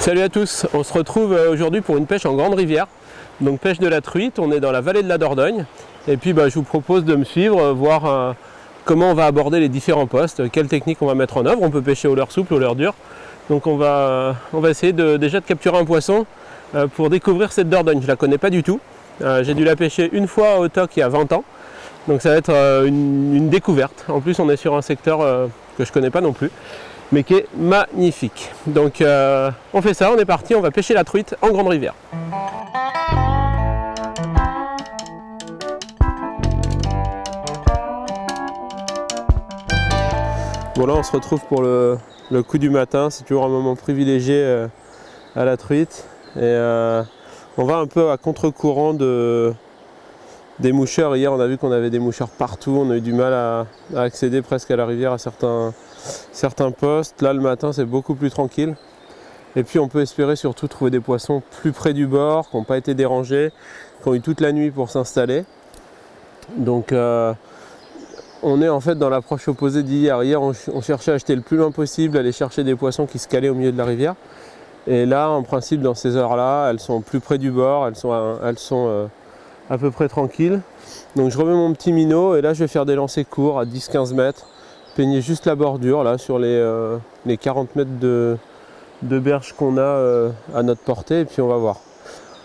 Salut à tous, on se retrouve aujourd'hui pour une pêche en grande rivière, donc pêche de la truite. On est dans la vallée de la Dordogne et puis je vous propose de me suivre, voir comment on va aborder les différents postes, quelles techniques on va mettre en œuvre. On peut pêcher au leurre souple, au leurre dur, donc on va essayer déjà de capturer un poisson pour découvrir cette Dordogne. Je ne la connais pas du tout, j'ai dû la pêcher une fois au TOC il y a 20 ans, donc ça va être une découverte. En plus on est sur un secteur que je ne connais pas non plus, mais qui est magnifique. Donc on fait ça, on est parti, on va pêcher la truite en grande rivière. Bon là on se retrouve pour le coup du matin, c'est toujours un moment privilégié à la truite. Et on va un peu à contre-courant des moucheurs. Hier on a vu qu'on avait des moucheurs partout, on a eu du mal à accéder presque à la rivière à certains postes. Là le matin c'est beaucoup plus tranquille. Et puis on peut espérer surtout trouver des poissons plus près du bord, qui n'ont pas été dérangés, qui ont eu toute la nuit pour s'installer. Donc on est en fait dans l'approche opposée d'hier. Hier on cherchait à acheter le plus loin possible, aller chercher des poissons qui se calaient au milieu de la rivière. Et là en principe dans ces heures-là, elles sont plus près du bord, elles sont à peu près tranquilles. Donc je remets mon petit minot et là je vais faire des lancers courts à 10-15 mètres. Peigner juste la bordure là sur les 40 mètres de berge qu'on a à notre portée et puis on va voir.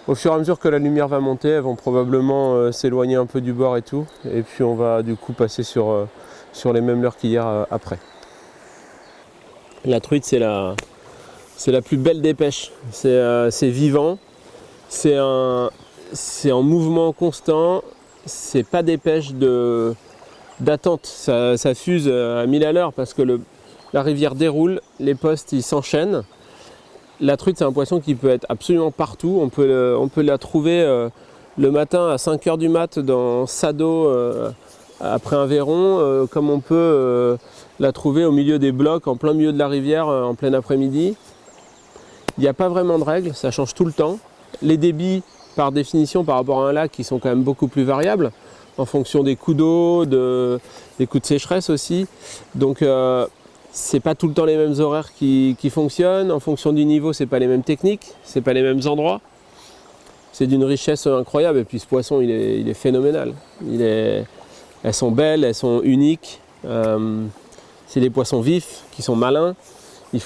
Au fur et à mesure que la lumière va monter, elles vont probablement s'éloigner un peu du bord et tout. Et puis on va du coup passer sur les mêmes leurres qu'hier après. La truite c'est la plus belle des pêches. C'est vivant, c'est en mouvement constant, c'est pas des pêches d'attente, ça fuse à 1000 à l'heure parce que la rivière déroule, les postes ils s'enchaînent. La truite c'est un poisson qui peut être absolument partout, on peut la trouver le matin à 5 h du mat dans Sado après un verron, comme on peut la trouver au milieu des blocs, en plein milieu de la rivière, en plein après-midi. Il n'y a pas vraiment de règles, ça change tout le temps. Les débits par définition par rapport à un lac qui sont quand même beaucoup plus variables en fonction des coups d'eau, des coups de sécheresse aussi. Donc c'est pas tout le temps les mêmes horaires qui fonctionnent. En fonction du niveau, c'est pas les mêmes techniques, c'est pas les mêmes endroits. C'est d'une richesse incroyable et puis ce poisson il est phénoménal. Elles sont belles, elles sont uniques. C'est des poissons vifs qui sont malins. Il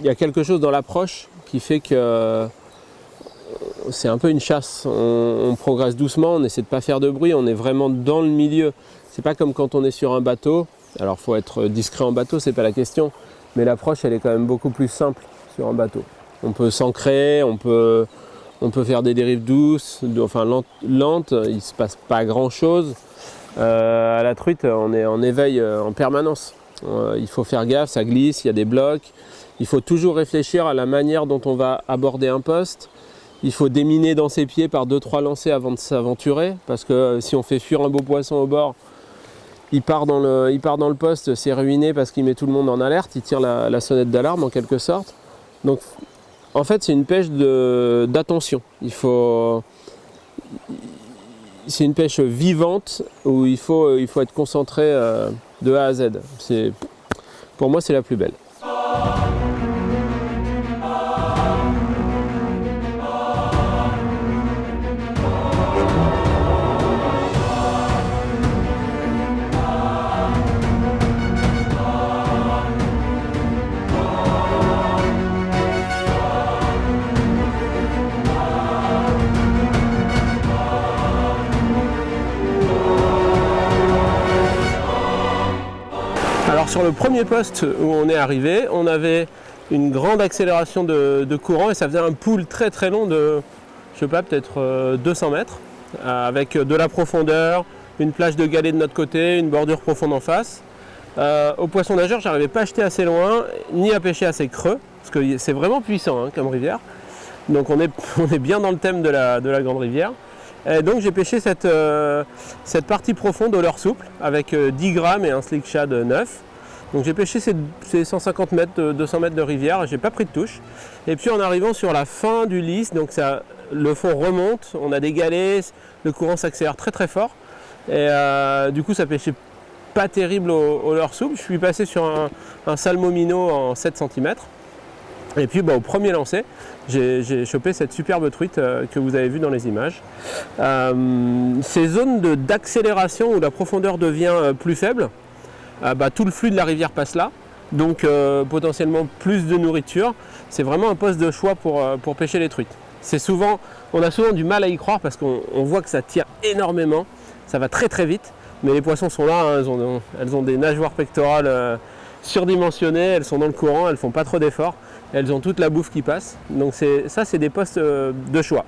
y a quelque chose dans l'approche qui fait que c'est un peu une chasse. On progresse doucement, on essaie de ne pas faire de bruit, on est vraiment dans le milieu. C'est pas comme quand on est sur un bateau. Alors il faut être discret en bateau, c'est pas la question. Mais l'approche elle est quand même beaucoup plus simple sur un bateau. On peut s'ancrer, on peut faire des dérives douces, enfin lentes, il ne se passe pas grand chose. À la truite, on est en éveil en permanence. Il faut faire gaffe, ça glisse, il y a des blocs. Il faut toujours réfléchir à la manière dont on va aborder un poste. Il faut déminer dans ses pieds par 2-3 lancers avant de s'aventurer. Parce que si on fait fuir un beau poisson au bord, il part dans le poste, c'est ruiné parce qu'il met tout le monde en alerte. Il tire la sonnette d'alarme en quelque sorte. Donc en fait c'est une pêche d'attention. C'est une pêche vivante où il faut être concentré de A à Z. Pour moi c'est la plus belle. Alors sur le premier poste où on est arrivé, on avait une grande accélération de courant et ça faisait un pool très très long de, je sais pas, peut-être 200 mètres, avec de la profondeur, une plage de galets de notre côté, une bordure profonde en face. Au poisson nageur, j'arrivais pas à jeter assez loin, ni à pêcher assez creux, parce que c'est vraiment puissant comme rivière. Donc on est bien dans le thème de la grande rivière. Et donc j'ai pêché cette partie profonde au leurre souple avec 10 grammes et un slick shad neuf. Donc j'ai pêché ces 150 mètres, 200 mètres de rivière, j'ai pas pris de touche. Et puis en arrivant sur la fin du lys, donc le fond remonte, on a des galets, le courant s'accélère très très fort. Et du coup ça pêchait pas terrible au leurre souple. Je suis passé sur un salmon minot en 7 cm. Et puis au premier lancer, j'ai chopé cette superbe truite que vous avez vue dans les images. Ces zones d'accélération où la profondeur devient plus faible, tout le flux de la rivière passe là, donc potentiellement plus de nourriture. C'est vraiment un poste de choix pour pêcher les truites. On a souvent du mal à y croire parce qu'on voit que ça tire énormément, ça va très très vite, mais les poissons sont là, hein, elles ont des nageoires pectorales surdimensionnées, elles sont dans le courant, elles font pas trop d'efforts, elles ont toute la bouffe qui passe, donc ça c'est des postes de choix.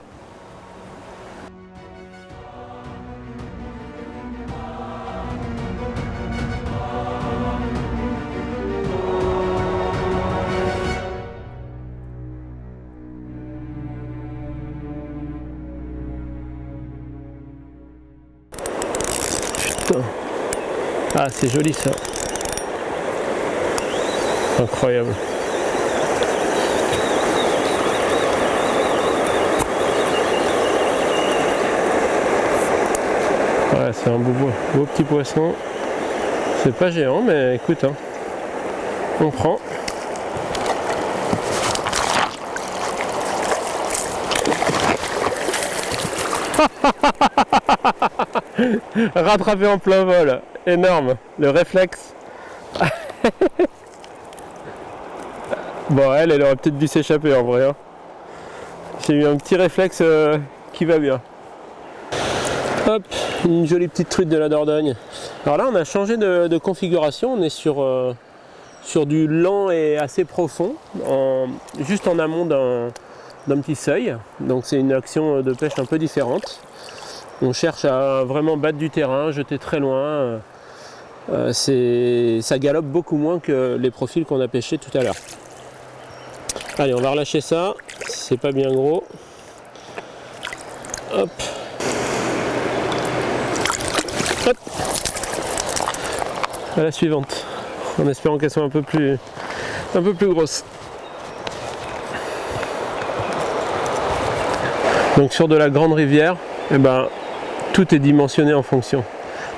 Putain. Ah, c'est joli ça. Incroyable. Ouais, c'est un beau petit poisson. C'est pas géant, mais écoute, hein, on prend. Rattrapé en plein vol, énorme, le réflexe. Bon, elle aurait peut-être dû s'échapper en vrai. Hein. J'ai eu un petit réflexe qui va bien. Hop, une jolie petite truite de la Dordogne. Alors là, on a changé de configuration. On est sur du lent et assez profond, juste en amont d'un petit seuil. Donc c'est une action de pêche un peu différente. On cherche à vraiment battre du terrain, jeter très loin. Ça galope beaucoup moins que les profils qu'on a pêchés tout à l'heure. Allez, on va relâcher ça, c'est pas bien gros. Hop. Hop. À la suivante, en espérant qu'elle soit un peu plus grosse. Donc sur de la grande rivière, tout est dimensionné en fonction.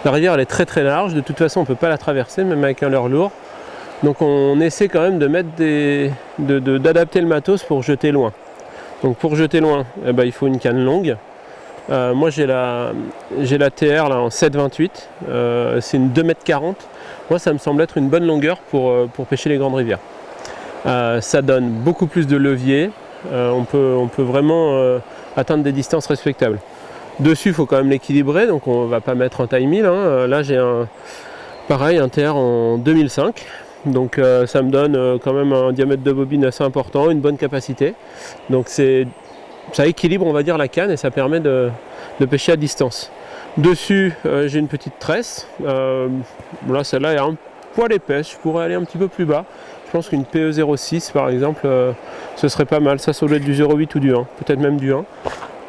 La rivière elle est très très large, de toute façon on ne peut pas la traverser même avec un leurre lourd. Donc on essaie quand même de mettre d'adapter le matos pour jeter loin. Donc pour jeter loin, il faut une canne longue. Moi j'ai la TR là, en 7,28, c'est une 2,40 m. Moi ça me semble être une bonne longueur pour pêcher les grandes rivières. Ça donne beaucoup plus de levier, on peut vraiment atteindre des distances respectables. Dessus il faut quand même l'équilibrer, donc on ne va pas mettre un taille 1000. Hein. Là j'ai un TR en 2005. Donc ça me donne quand même un diamètre de bobine assez important, une bonne capacité. Donc ça équilibre on va dire la canne et ça permet de pêcher à distance. Dessus j'ai une petite tresse. Là celle-là est un poil épaisse, je pourrais aller un petit peu plus bas. Je pense qu'une PE 06 par exemple ce serait pas mal. Ça doit être du 0,8 ou du 1, peut-être même du 1.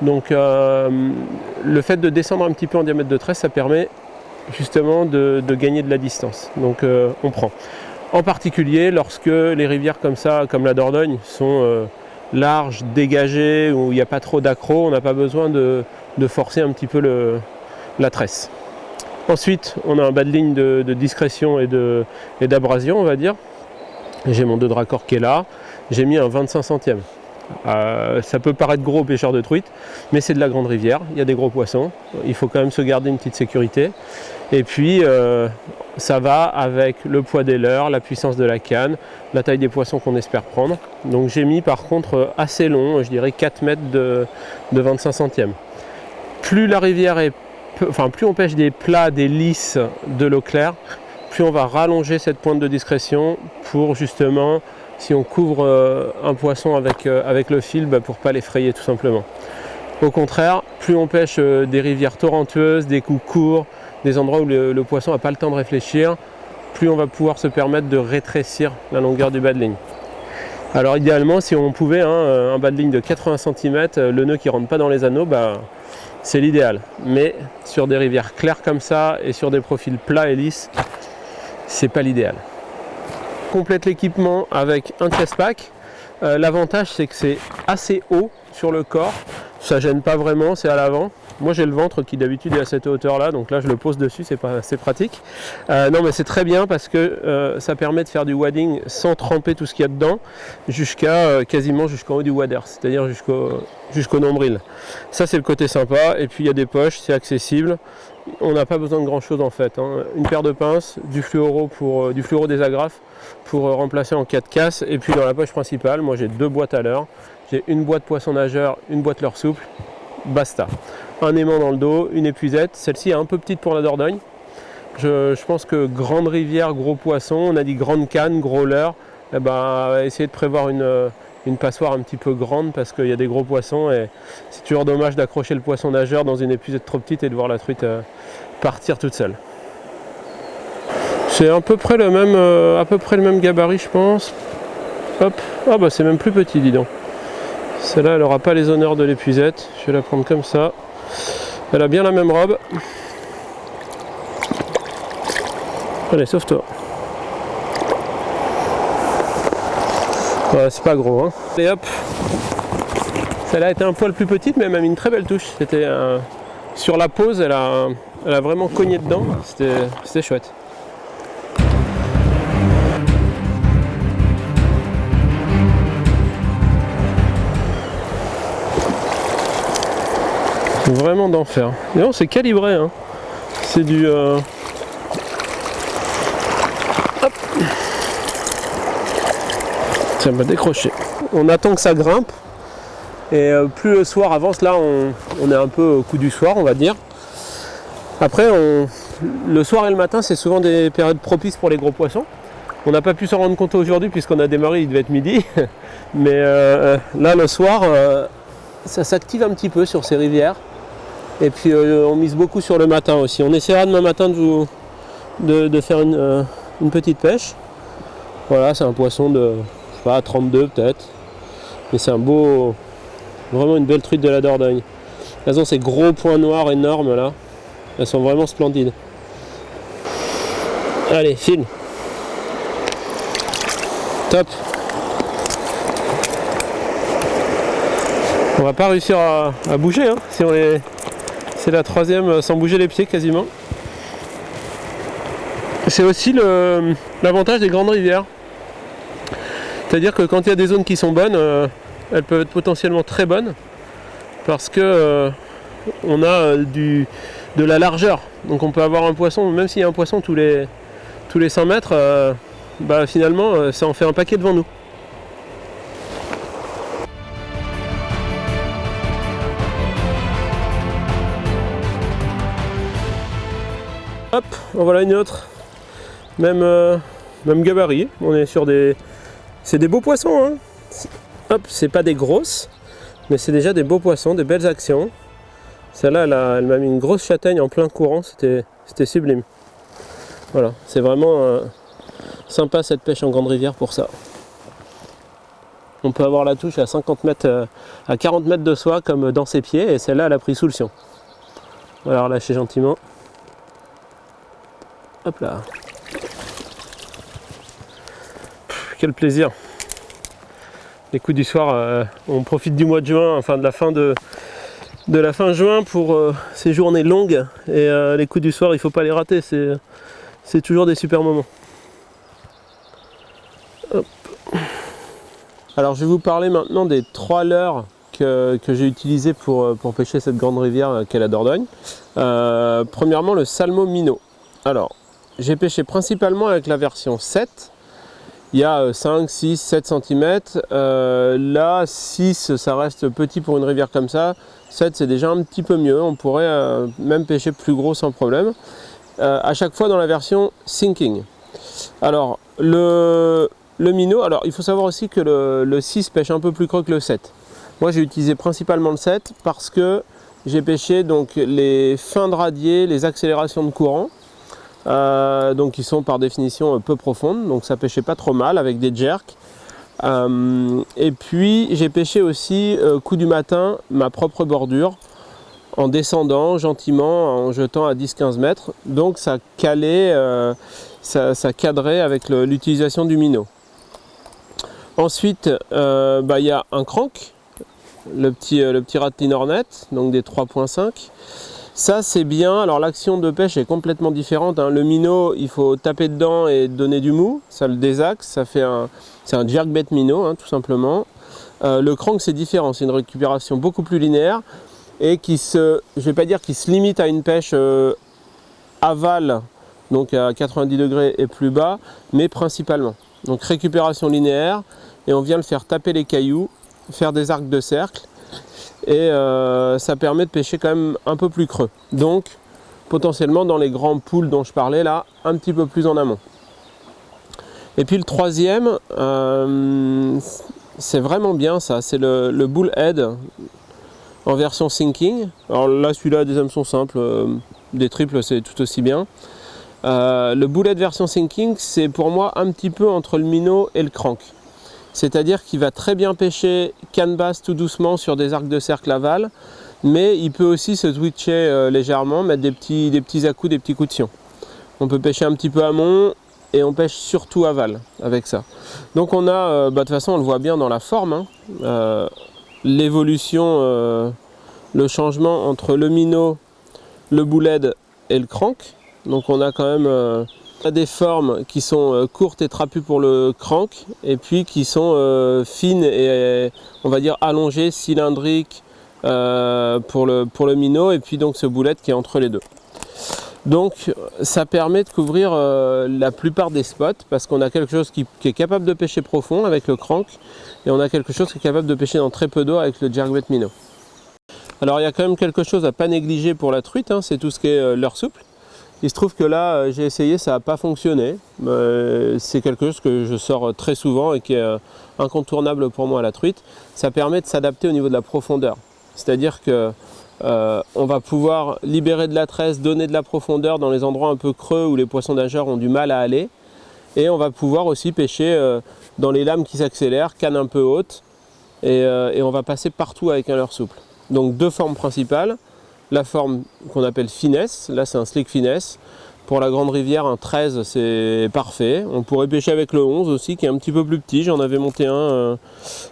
Donc le fait de descendre un petit peu en diamètre de tresse ça permet justement de gagner de la distance. Donc on prend. En particulier lorsque les rivières comme ça, comme la Dordogne, sont larges, dégagées, où il n'y a pas trop d'accros, on n'a pas besoin de forcer un petit peu la tresse. Ensuite, on a un bas de ligne de discrétion et d'abrasion, on va dire. J'ai mon 2 de raccord qui est là, j'ai mis un 25 centièmes. Ça peut paraître gros aux pêcheurs de truites, mais c'est de la grande rivière, il y a des gros poissons, il faut quand même se garder une petite sécurité. Et puis ça va avec le poids des leurres, la puissance de la canne, la taille des poissons qu'on espère prendre. Donc j'ai mis par contre assez long, je dirais 4 mètres de 25 centièmes. Plus la rivière plus on pêche des plats, des lisses, de l'eau claire, plus on va rallonger cette pointe de discrétion pour justement, si on couvre un poisson avec le fil, pour ne pas l'effrayer tout simplement. Au contraire, plus on pêche des rivières torrentueuses, des coups courts, des endroits où le poisson n'a pas le temps de réfléchir, plus on va pouvoir se permettre de rétrécir la longueur du bas de ligne. Alors idéalement, si on pouvait, un bas de ligne de 80 cm, le nœud qui ne rentre pas dans les anneaux, c'est l'idéal. Mais sur des rivières claires comme ça et sur des profils plats et lisses, c'est pas l'idéal. Complète l'équipement avec un chest pack. L'avantage c'est que c'est assez haut sur le corps, ça gêne pas vraiment, c'est à l'avant. Moi j'ai le ventre qui d'habitude est à cette hauteur là, donc là je le pose dessus, c'est pratique. Non mais c'est très bien parce que ça permet de faire du wading sans tremper tout ce qu'il y a dedans, quasiment jusqu'en haut du wader, c'est-à-dire jusqu'au nombril. Ça c'est le côté sympa, et puis il y a des poches, c'est accessible. On n'a pas besoin de grand chose en fait, hein. Une paire de pinces, du fluoro des agrafes pour remplacer en cas de casse, et puis dans la poche principale, moi j'ai 2 boîtes à leurre, j'ai une boîte poisson nageur, une boîte leurre souple, basta. Un aimant dans le dos, une épuisette, celle-ci est un peu petite pour la Dordogne. Je pense que grande rivière, gros poisson, on a dit grande canne, gros leurre, eh ben, essayer de prévoir une passoire un petit peu grande parce qu'il y a des gros poissons et c'est toujours dommage d'accrocher le poisson nageur dans une épuisette trop petite et de voir la truite partir toute seule. C'est à peu près le même gabarit je pense. Hop, ah bah c'est même plus petit dis donc. Celle-là elle n'aura pas les honneurs de l'épuisette, je vais la prendre comme ça. Elle a bien la même robe. Allez, sauve-toi. Ouais, c'est pas gros hein. Et hop, celle-là était un poil plus petite mais elle m'a mis une très belle touche. C'était sur la pose, elle a vraiment cogné dedans, c'était chouette. Vraiment d'enfer. Et non, c'est calibré hein. C'est du hop. Ça m'a décroché. On attend que ça grimpe et plus le soir avance, là on est un peu au coup du soir on va dire. Après le soir et le matin c'est souvent des périodes propices pour les gros poissons. On n'a pas pu s'en rendre compte aujourd'hui puisqu'on a démarré, il devait être midi. Mais là le soir ça s'active un petit peu sur ces rivières. Et puis on mise beaucoup sur le matin aussi. On essaiera demain matin de faire une petite pêche. Voilà, c'est un poisson de je sais pas, 32 peut-être. Mais c'est vraiment une belle truite de la Dordogne. Elles ont ces gros points noirs énormes là. Elles sont vraiment splendides. Allez, file. Top. On va pas réussir à bouger hein, si on est. C'est la troisième sans bouger les pieds quasiment. C'est aussi l'avantage des grandes rivières. C'est-à-dire que quand il y a des zones qui sont bonnes, elles peuvent être potentiellement très bonnes parce que on a de la largeur. Donc on peut avoir un poisson, même s'il y a un poisson tous les 100 mètres, bah finalement ça en fait un paquet devant nous. Hop, en voilà une autre. Même gabarit. On est sur c'est des beaux poissons. Hein. Hop, c'est pas des grosses, mais c'est déjà des beaux poissons, des belles actions. Celle-là, elle m'a mis une grosse châtaigne en plein courant. C'était sublime. Voilà, c'est vraiment sympa cette pêche en grande rivière pour ça. On peut avoir la touche à 50 mètres, à 40 mètres de soi comme dans ses pieds, et celle-là, elle a pris sous le sion. On va la relâcher gentiment. Hop là. Quel plaisir. Les coups du soir, on profite du mois de juin, enfin de la fin juin pour ces journées longues. Et les coups du soir, il ne faut pas les rater, c'est toujours des super moments. Hop. Alors je vais vous parler maintenant des 3 leurres que j'ai utilisés pour pêcher cette grande rivière qu'est la Dordogne. Premièrement, le Salmo minnow. Alors, j'ai pêché principalement avec la version 7. Il y a 5, 6, 7 cm. Là, 6, ça reste petit pour une rivière comme ça. 7, c'est déjà un petit peu mieux. On pourrait même pêcher plus gros sans problème. À chaque fois dans la version sinking. Alors, le minnow, alors il faut savoir aussi que le 6 pêche un peu plus creux que le 7. Moi, j'ai utilisé principalement le 7 parce que j'ai pêché donc les fins de radier, les accélérations de courant. Donc qui sont par définition peu profondes, donc ça pêchait pas trop mal avec des jerks. Et puis j'ai pêché aussi coup du matin ma propre bordure en descendant gentiment, en jetant à 10-15 mètres, donc ça calait, ça cadrait avec l'utilisation du minnow. Ensuite y a un crank le petit Rattling Hornet, donc des 3.5. Ça c'est bien, alors l'action de pêche est complètement différente, hein. Le minnow, il faut taper dedans et donner du mou, ça le désaxe, c'est un jerkbait minnow, hein, tout simplement. Le crank c'est différent, c'est une récupération beaucoup plus linéaire et je vais pas dire qu'il se limite à une pêche aval, donc à 90 degrés et plus bas, mais principalement. Donc récupération linéaire, et on vient le faire taper les cailloux, faire des arcs de cercle, et ça permet de pêcher quand même un peu plus creux. Donc potentiellement dans les grands pools dont je parlais là, un petit peu plus en amont. Et puis le troisième, c'est vraiment bien ça, c'est le bullhead en version sinking. Alors là celui-là des hameçons simples, des triples c'est tout aussi bien. Le bullhead version sinking, c'est pour moi un petit peu entre le minnow et le crank. C'est-à-dire qu'il va très bien pêcher canne basse tout doucement sur des arcs de cercle aval, mais il peut aussi se twitcher légèrement, mettre des petits à-coups, des petits coups de sion. On peut pêcher un petit peu amont et on pêche surtout aval avec ça. Donc on a, de toute façon on le voit bien dans la forme, hein, l'évolution, le changement entre le minnow, le bullhead et le crank. Donc on a quand même des formes qui sont courtes et trapues pour le crank, et puis qui sont fines et on va dire allongées, cylindriques pour le minnow, et puis donc ce bullhead qui est entre les deux. Donc ça permet de couvrir la plupart des spots, parce qu'on a quelque chose qui est capable de pêcher profond avec le crank, et on a quelque chose qui est capable de pêcher dans très peu d'eau avec le jerkbait minnow. Alors il y a quand même quelque chose à pas négliger pour la truite, hein, c'est tout ce qui est leurre souple. Il se trouve que là, j'ai essayé, ça n'a pas fonctionné. C'est quelque chose que je sors très souvent et qui est incontournable pour moi à la truite. Ça permet de s'adapter au niveau de la profondeur. C'est-à-dire que on va pouvoir libérer de la tresse, donner de la profondeur dans les endroits un peu creux où les poissons nageurs ont du mal à aller. Et on va pouvoir aussi pêcher dans les lames qui s'accélèrent, canne un peu haute. Et on va passer partout avec un leurre souple. Donc deux formes principales. La forme qu'on appelle finesse, là c'est un slick finesse. Pour la grande rivière, un 13 c'est parfait. On pourrait pêcher avec le 11 aussi, qui est un petit peu plus petit. J'en avais monté un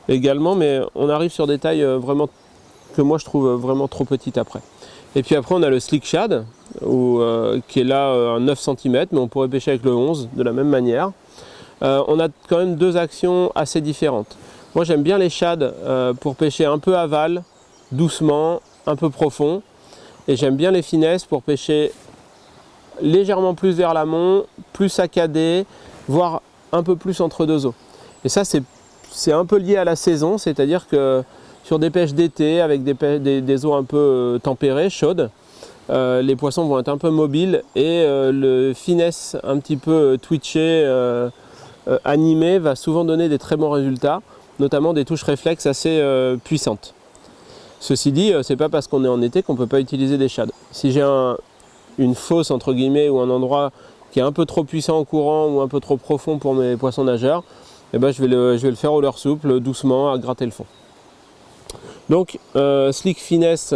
également, mais on arrive sur des tailles vraiment que moi je trouve vraiment trop petites après. Et puis après on a le slick shad, qui est là à 9 cm, mais on pourrait pêcher avec le 11 de la même manière. On a quand même deux actions assez différentes. Moi j'aime bien les shads pour pêcher un peu aval, doucement, un peu profond. Et j'aime bien les finesses pour pêcher légèrement plus vers l'amont, plus saccadé, voire un peu plus entre deux eaux. Et ça c'est un peu lié à la saison, c'est-à-dire que sur des pêches d'été avec des eaux un peu tempérées, chaudes, les poissons vont être un peu mobiles, et le finesse un petit peu twitché, animé, va souvent donner des très bons résultats, notamment des touches réflexes assez puissantes. Ceci dit, c'est pas parce qu'on est en été qu'on peut pas utiliser des shads. Si j'ai une fosse entre guillemets, ou un endroit qui est un peu trop puissant en courant ou un peu trop profond pour mes poissons nageurs, eh ben je vais le faire au leurre souple, doucement, à gratter le fond. Donc slick finesse,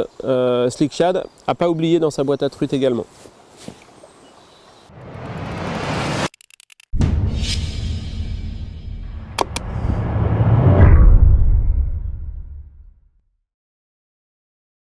slick shad, à pas oublier dans sa boîte à truite également.